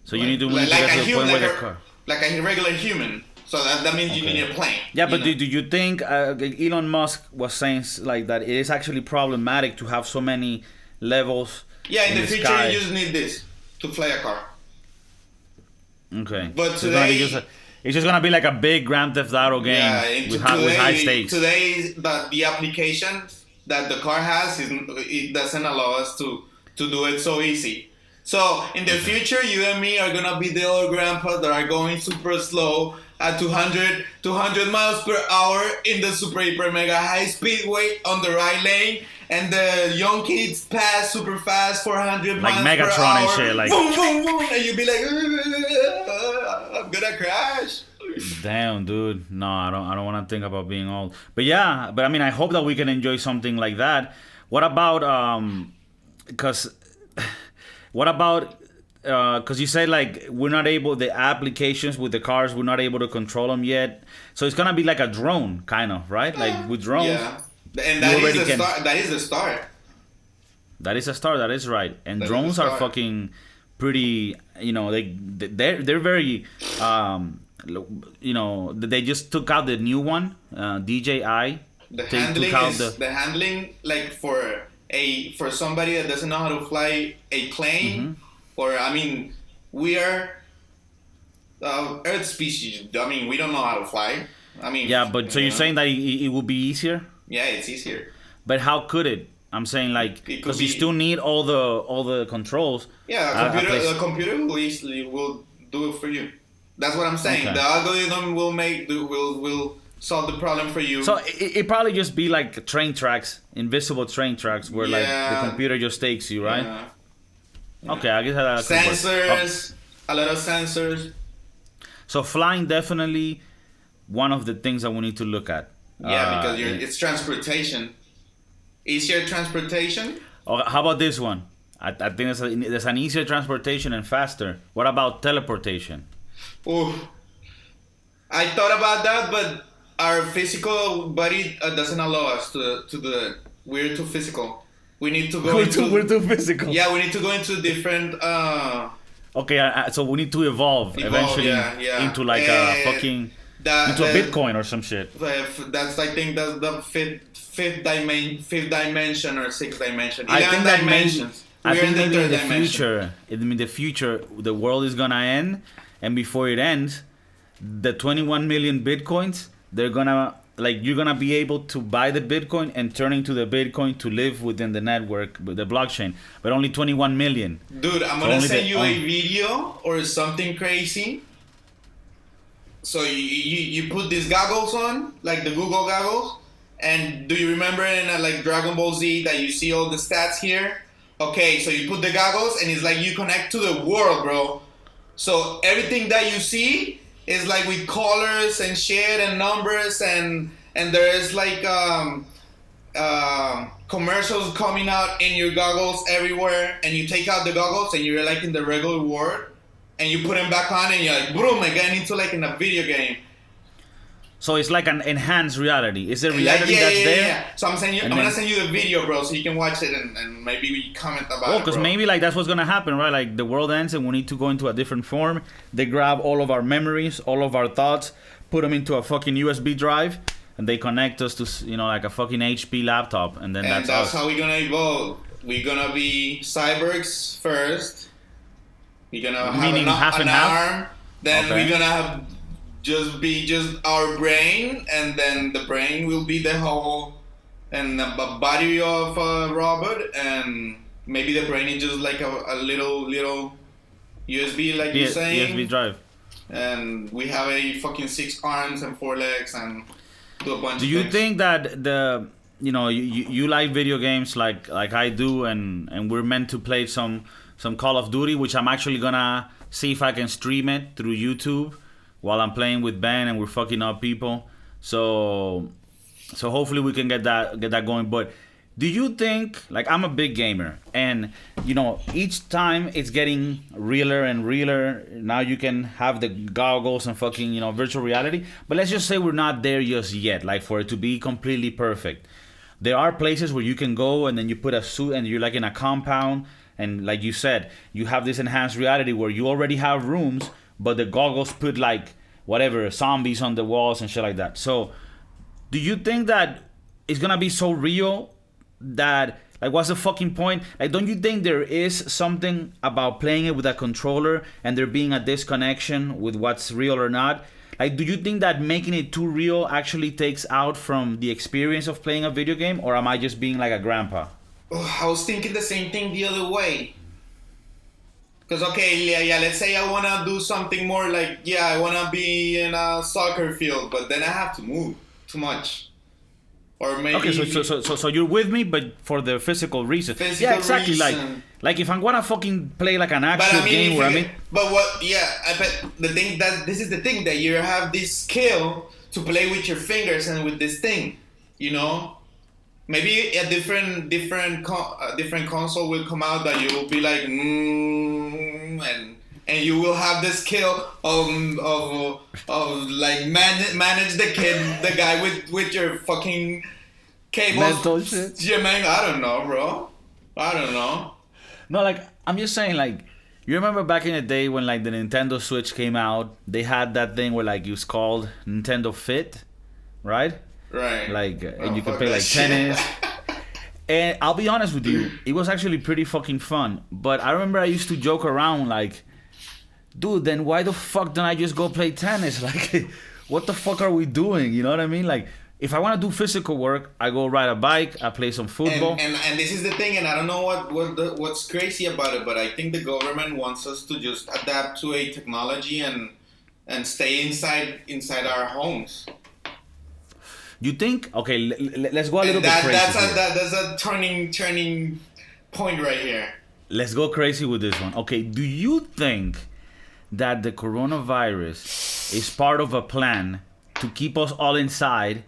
So you need to get to the point where the car. Like a regular human. So that means you need a plane. Yeah, but do you think Elon Musk was saying like that it is actually problematic to have so many levels? Yeah, in the future sky? you just need this to fly a car. Okay. But today, it's just gonna be like a big Grand Theft Auto game with high stakes. Today, the application that the car has, it doesn't allow us to do it so easy. So in the future, you and me are gonna be the old grandpas that are going super slow at 200 miles per hour in the super hyper mega high speedway on the right lane, and the young kids pass super fast 400 like miles Megatron per hour. and shit, like boom, boom, boom, and you be like, I'm gonna crash. Damn, dude. No, I don't want to think about being old. But yeah, I mean, I hope that we can enjoy something like that. What about because you said like we're not able, the applications with the cars, we're not able to control them yet. So it's gonna be like a drone, kind of, right? Like with drones. Yeah, and that is the start. That is the start. That is a start. That is right. And that drones are fucking pretty. You know, they're very. You know, they just took out the new one, DJI. The handling, like for somebody that doesn't know how to fly a plane, or I mean, we are Earth species. I mean, we don't know how to fly. I mean, yeah, but so you're saying that it would be easier? Yeah, it's easier. But how could it? I'm saying like because you still need all the controls. Yeah, the computer will do it for you. That's what I'm saying. Okay. The algorithm will solve the problem for you. So it probably just be like train tracks, invisible train tracks, where like the computer just takes you, right? Yeah. Okay, I guess that sensors, a lot of sensors. So flying definitely one of the things that we need to look at. Yeah, because it's transportation. Easier transportation. Oh, how about this one? I think there's an easier transportation and faster. What about teleportation? Oh, I thought about that, but our physical body doesn't allow us to do that. We're too physical. We need to go we're too physical. Yeah, we need to go into different. Okay, so we need to evolve eventually into like a fucking into a Bitcoin or some shit. That's I think that's the fifth dimension or sixth dimension. I think that dimensions. I think maybe in the future, the world is gonna end, and before it ends, the 21 million Bitcoins, they're gonna you're gonna be able to buy the Bitcoin and turn into the Bitcoin to live within the network, the blockchain, but only 21 million. Dude, I'm gonna send you a video or something crazy. So you put these goggles on, like the Google goggles, and do you remember in like Dragon Ball Z that you see all the stats here? Okay, so you put the goggles and it's like you connect to the world, bro. So everything that you see is like with colors and shit and numbers and there is like commercials coming out in your goggles everywhere, and you take out the goggles and you're like in the regular world, and you put them back on, and you're like, boom, again into like in a video game. So it's like an enhanced reality. Is it reality that's there? Yeah. So I'm gonna send you the video, bro, so you can watch it and maybe we comment about it. Because maybe like that's what's gonna happen, right? Like the world ends and we need to go into a different form. They grab all of our memories, all of our thoughts, put them into a fucking USB drive, and they connect us to, like a fucking HP laptop, and then that's us. How we're gonna evolve. We're gonna be cyborgs first. We're gonna have an arm. Then we're gonna have just our brain, and then the brain will be the whole and the body of a robot, and maybe the brain is just like a little USB, like you're saying. USB drive. And we have a fucking 6 arms and 4 legs and do a bunch of things. Do you think that you like video games like I do, and we're meant to play some Call of Duty, which I'm actually gonna see if I can stream it through YouTube while I'm playing with Ben and we're fucking up people. So hopefully we can get that going. But do you think, like, I'm a big gamer, and each time it's getting realer and realer. Now you can have the goggles and fucking virtual reality, but let's just say we're not there just yet, like for it to be completely perfect. There are places where you can go and then you put a suit and you're like in a compound, and like you said, you have this enhanced reality where you already have rooms, but the goggles put like whatever zombies on the walls and shit like that. So do you think that it's gonna be so real that, like, what's the fucking point? Like, don't you think there is something about playing it with a controller and there being a disconnection with what's real or not? Like, do you think that making it too real actually takes out from the experience of playing a video game, or am I just being like a grandpa? I was thinking the same thing the other way. Because, okay, let's say I want to do something more like, I want to be in a soccer field, but then I have to move too much. Or maybe... Okay, so you're with me, but for the physical reason. Yeah, exactly. Reason. Like if I'm gonna fucking play like an action game where But what? Yeah, but the thing this is the thing, that you have this skill to play with your fingers and with this thing, Maybe a different console will come out that you will be like, and you will have the skill of like manage the guy with your fucking cables. Mental shit. Yeah, man, I don't know, bro. I don't know. No, like, I'm just saying, like, you remember back in the day when like the Nintendo Switch came out, they had that thing where like it was called Nintendo Fit, right? Right. Like, and you could play like tennis. And I'll be honest with you, it was actually pretty fucking fun. But I remember I used to joke around like, dude, then why the fuck don't I just go play tennis? Like, what the fuck are we doing? You know what I mean? Like, if I want to do physical work, I go ride a bike, I play some football. And this is the thing, and I don't know what's crazy about it, but I think the government wants us to just adapt to a technology and stay inside our homes. You think? Okay, let's go a little bit crazy. That's a turning point right here. Let's go crazy with this one. Okay, do you think that the coronavirus is part of a plan to keep us all inside,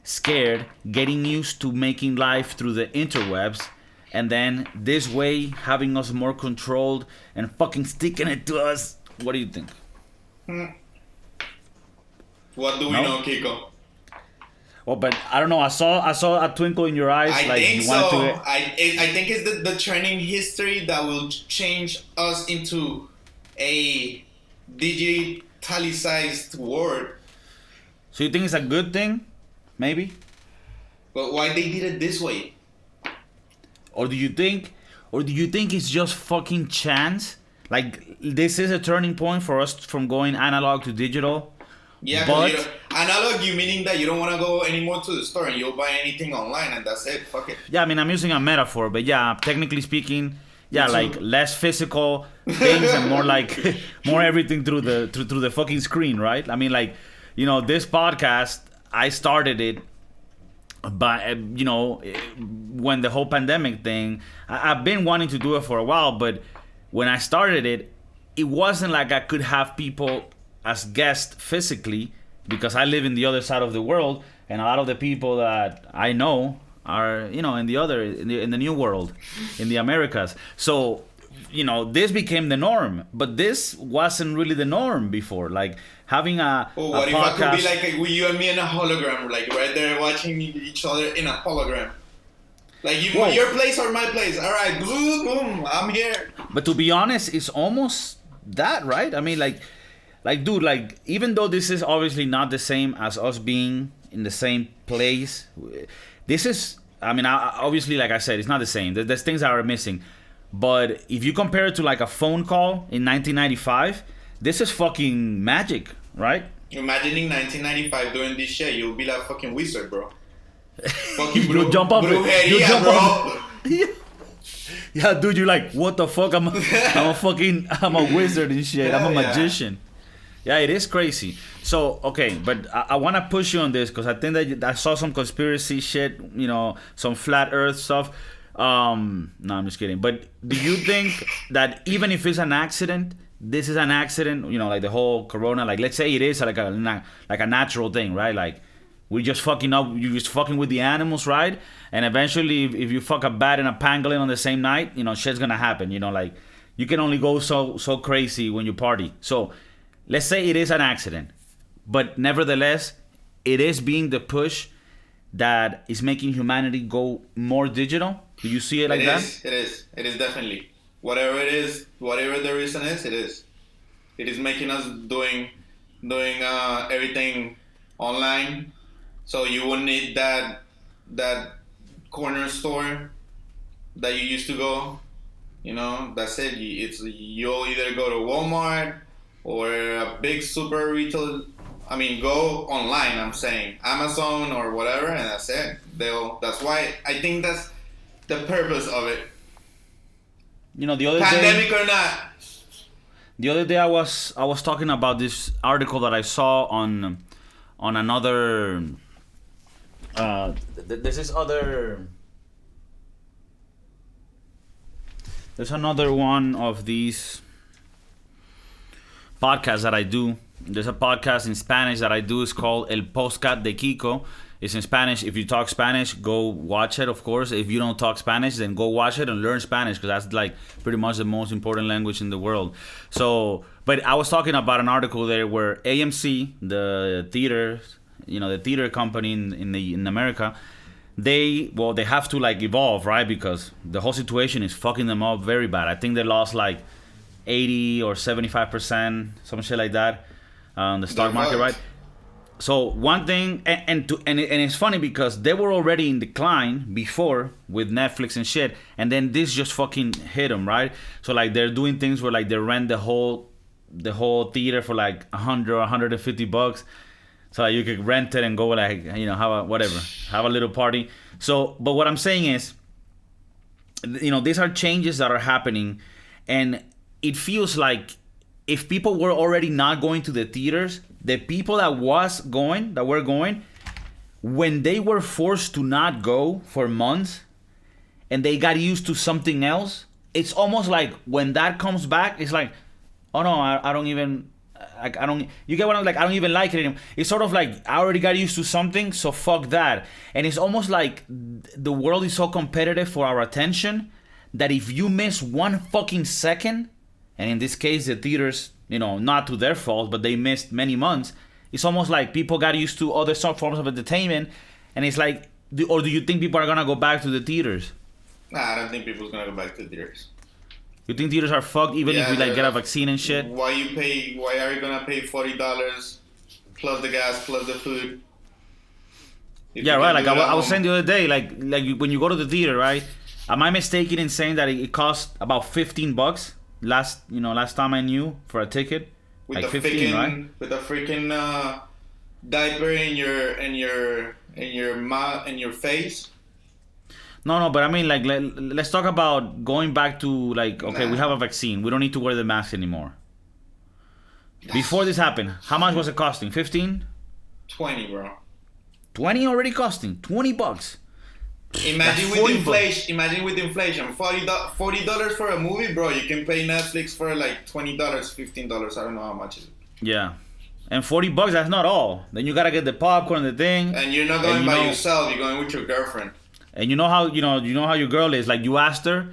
scared, getting used to making life through the interwebs, and then this way having us more controlled and fucking sticking it to us? What do you think? What do we know, Kiko? Well, but I don't know. I saw a twinkle in your eyes. I think so. I think it's the turning history that will change us into a digitalized world. So you think it's a good thing? Maybe? But why they did it this way? Or do you think it's just fucking chance? Like, this is a turning point for us from going analog to digital? Yeah, but analog, you meaning that you don't want to go anymore to the store and you'll buy anything online and that's it. Fuck it. Yeah, I mean, I'm using a metaphor, but yeah, technically speaking, yeah, like less physical things and more like more everything through the fucking screen, right? I mean, like, this podcast, I started it by when the whole pandemic thing. I've been wanting to do it for a while, but when I started it, it wasn't like I could have people as guests physically, because I live in the other side of the world, and a lot of the people that I know are, you know, in the new world, in the Americas. So, you know, this became the norm, but this wasn't really the norm before. Like having Well, what a if podcast. I could be like with you and me in a hologram, like right there watching each other in a hologram? Like you, Whoa. your place or my place? All right, boom, boom, I'm here. But to be honest, it's almost that, right? I mean, like, dude, like, even though this is obviously not the same as us being in the same place, this is, I mean, obviously, like I said, it's not the same. There's things that are missing. But if you compare it to like a phone call in 1995, this is fucking magic, right? Imagining 1995 doing this shit, you'll be like fucking wizard, bro. Fucking You jump up. You jump bro. up. Yeah, dude, you're like, what the fuck? I'm a wizard and shit. I'm a Yeah, yeah. magician. Yeah, it is crazy. So, okay, but I want to push you on this because I think that I saw some conspiracy shit, you know, some flat earth stuff. No, I'm just kidding. But do you think that even if it's an accident, this is an accident, you know, like the whole corona, like let's say it is like a natural thing, right? Like we're just fucking up, you're just fucking with the animals, right? And eventually if you fuck a bat and a pangolin on the same night, you know, shit's gonna happen, you know, like you can only go so crazy when you party. So let's say it is an accident, but nevertheless, it is being the push that is making humanity go more digital. Do you see it like that? It is definitely. Whatever it is, whatever the reason is, it is. It is making us doing everything online. So you won't need that corner store that you used to go. You know, that's it. You'll either go to Walmart or a big super retail. I mean, go online. I'm saying Amazon or whatever, and that's it. That's why I think that's the purpose of it. You know, the other Pandemic day, or not. the other day I was talking about this article that I saw on another. There's another one of these podcasts that I do. There's a podcast in Spanish that I do. It's called El Podcast de Kiko. It's in Spanish. If you talk Spanish, go watch it, of course. If you don't talk Spanish, then go watch it and learn Spanish because that's like pretty much the most important language in the world. So, but I was talking about an article there where AMC, the theater, you know, the theater company in America, they have to like evolve, right? Because the whole situation is fucking them up very bad. I think they lost like 80 or 75%, some shit like that, on the stock market, right? So one thing, and it's funny because they were already in decline before with Netflix and shit, and then this just fucking hit them, right? So like they're doing things where like they rent the whole theater for like $100 or $150, so like, you could rent it and go like, you know, have a little party. So, but what I'm saying is, you know, these are changes that are happening, and it feels like if people were already not going to the theaters, the people that were going, when they were forced to not go for months and they got used to something else, it's almost like when that comes back, it's like, oh no, I don't even, like, you get what I'm like, I don't even like it anymore. It's sort of like, I already got used to something, so fuck that. And it's almost like the world is so competitive for our attention that if you miss one fucking second, and in this case, the theaters, you know, not to their fault, but they missed many months. It's almost like people got used to other forms of entertainment, and it's like, do you think people are gonna go back to the theaters? Nah, I don't think people's gonna go back to theaters. You think theaters are fucked even if we like get a vaccine and shit? Why are you gonna pay $40 plus the gas plus the food? Yeah, right. Like I was saying the other day, like when you go to the theater, right? Am I mistaken in saying that it costs about $15? Last time I knew for a ticket, with like the 15, right? With a freaking diaper in your mouth and your face. No, but I mean, like, let's talk about going back to like, okay, we have a vaccine, we don't need to wear the mask anymore. Before this happened, how much was it costing? 15? 20, bro. 20 already costing $20. Imagine with inflation, $40 for a movie, bro. You can pay Netflix for like $20, $15. I don't know how much it is. Yeah, and $40, that's not all. Then you gotta get the popcorn, the thing. And you're not going by yourself. You're going with your girlfriend. And you know how your girl is. Like you asked her,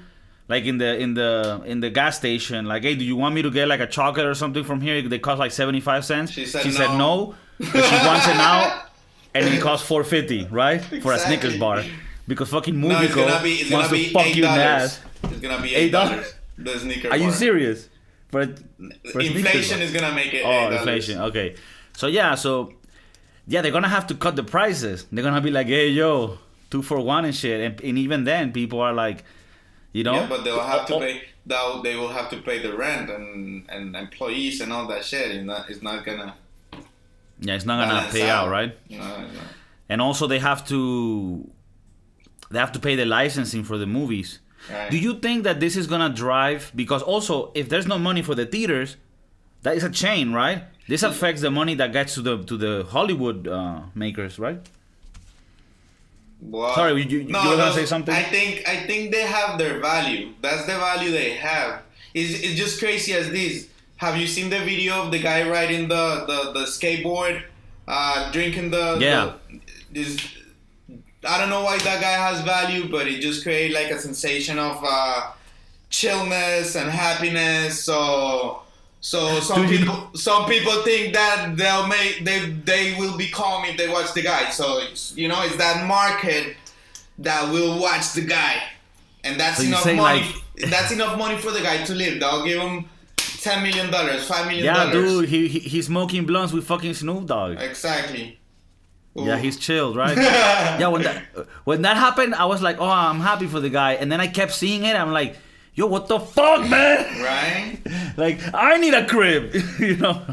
like in the gas station, like, hey, do you want me to get like a chocolate or something from here? They cost like 75 cents. She said said no, but she wants it now, and it costs $4.50, right, for a Snickers bar, because fucking Movico wants to fuck you in the ass. It's gonna be $8. The Snickers bar. Are you serious? For inflation is gonna make it. Oh, inflation. Okay, so yeah, they're gonna have to cut the prices. They're gonna be like, hey, yo, 2 for 1 and shit, and even then, people are like, you know. Yeah, but they'll have to pay. They will have to pay the rent and employees and all that shit. It's not gonna. Yeah, it's not gonna pay out, right? No. And also, they have to pay the licensing for the movies. Right. Do you think that this is gonna drive? Because also, if there's no money for the theaters, that is a chain, right? This affects the money that gets to the Hollywood makers, right? Well, sorry, you were gonna say something? I think they have their value. That's the value they have. It's just crazy as this. Have you seen the video of the guy riding the skateboard, drinking this? I don't know why that guy has value, but it just created like a sensation of chillness and happiness. So some people think that they will be calm if they watch the guy. So it's that market that will watch the guy, and that's so enough money. That's enough money for the guy to live. They'll give him $10 million, $5 million. Yeah, dude, he's smoking blunts with fucking Snoop Dogg. Exactly. Ooh. Yeah, he's chilled, right? Yeah, when that happened, I was like, oh, I'm happy for the guy, and then I kept seeing it. I'm like, yo, what the fuck, man? Right? Like, I need a crib, you know?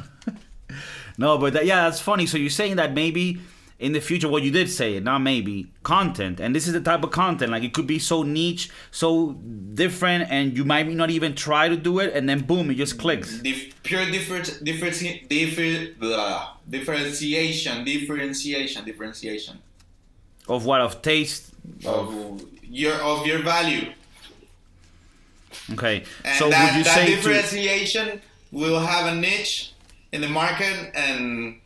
No, but that's funny. So you're saying that maybe in the future, well, you did say it, not maybe, content. And this is the type of content. Like, it could be so niche, so different, and you might not even try to do it, and then boom, it just clicks. Pure differentiation. Of what? Of taste? Of your value. Okay, and so that, would you that say differentiation will have a niche in the market, and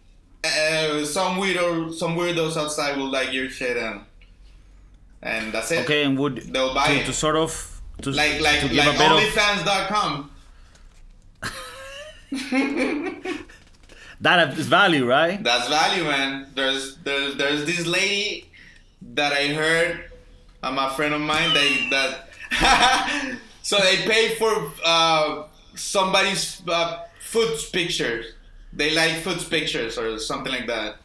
some weirdos outside will like your shit, and that's it. Okay, and they'll buy it to sort of like OnlyFans.com. That is value, right? That's value, man. There's this lady that I heard, a friend of mine, that so they pay for somebody's food pictures. They like food pictures or something like that.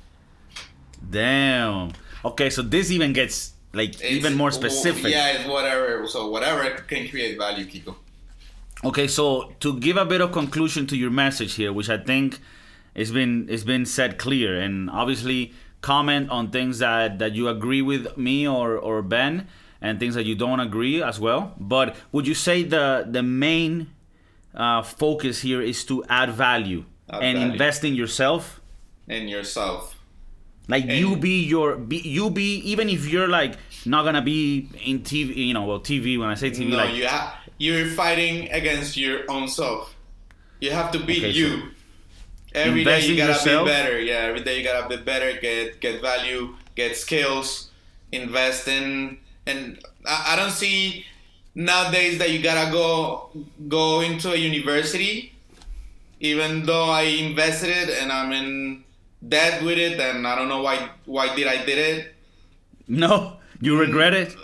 Damn. Okay, so this even gets even more specific. Yeah, it's whatever. So whatever can create value, Kiko. Okay, so to give a bit of conclusion to your message here, which I think it's been said clear, and obviously comment on things that you agree with me or Ben, and things that you don't agree as well. But would you say the main focus here is to add value and invest in yourself? In yourself. Like you be even if you're like not gonna be in TV, TV. When I say TV, you're fighting against your own self. You have to beat you. Every day you gotta be better. Yeah, every day you gotta be better. Get value, get skills, invest in. And I don't see nowadays that you gotta go into a university. Even though I invested it and I'm in debt with it, and I don't know why did I did it. No, you regret it?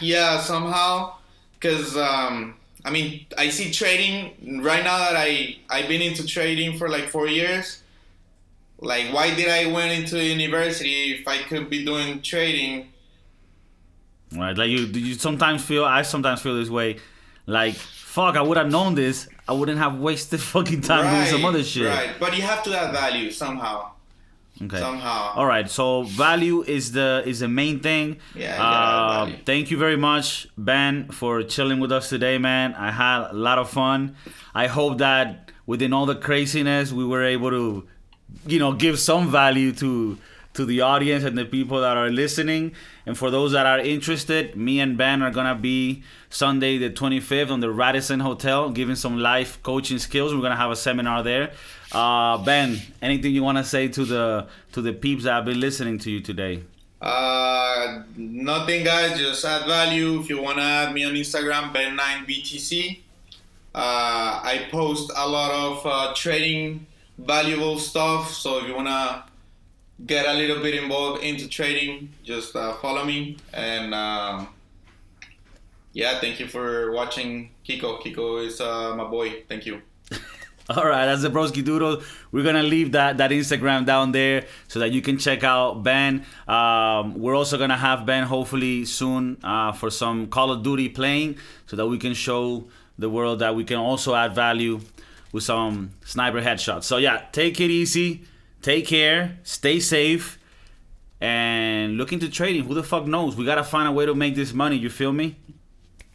Yeah, somehow. Because I see trading right now that I've been into trading for like 4 years. Like, why did I went into university if I could be doing trading? Right, like you sometimes feel. I sometimes feel this way. Like, fuck, I would have known this. I wouldn't have wasted fucking time doing some other shit. Right, but you have to add value somehow. Okay. Somehow. All right. So value is the main thing. Yeah. Thank you very much, Ben, for chilling with us today, man. I had a lot of fun. I hope that within all the craziness, we were able to, give some value to the audience and the people that are listening. And for those that are interested, me and Ben are gonna be Sunday the 25th on the Radisson Hotel, giving some life coaching skills. We're gonna have a seminar there. Ben, anything you wanna say to the peeps that have been listening to you today? Nothing, guys. Just add value. If you wanna add me on Instagram, Ben9BTC. I post a lot of trading valuable stuff. So if you wanna get a little bit involved into trading, just follow me. And yeah, thank you for watching, Kiko. Kiko is my boy. Thank you. All right, that's the Broski Doodle. We're gonna leave that Instagram down there so that you can check out Ben. We're also gonna have Ben hopefully soon for some Call of Duty playing, so that we can show the world that we can also add value with some sniper headshots. So yeah, take it easy, take care, stay safe, and look into trading. Who the fuck knows? We gotta find a way to make this money. You feel me?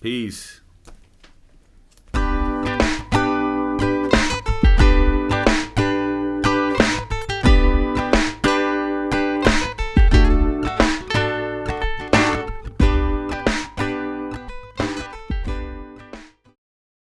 Peace.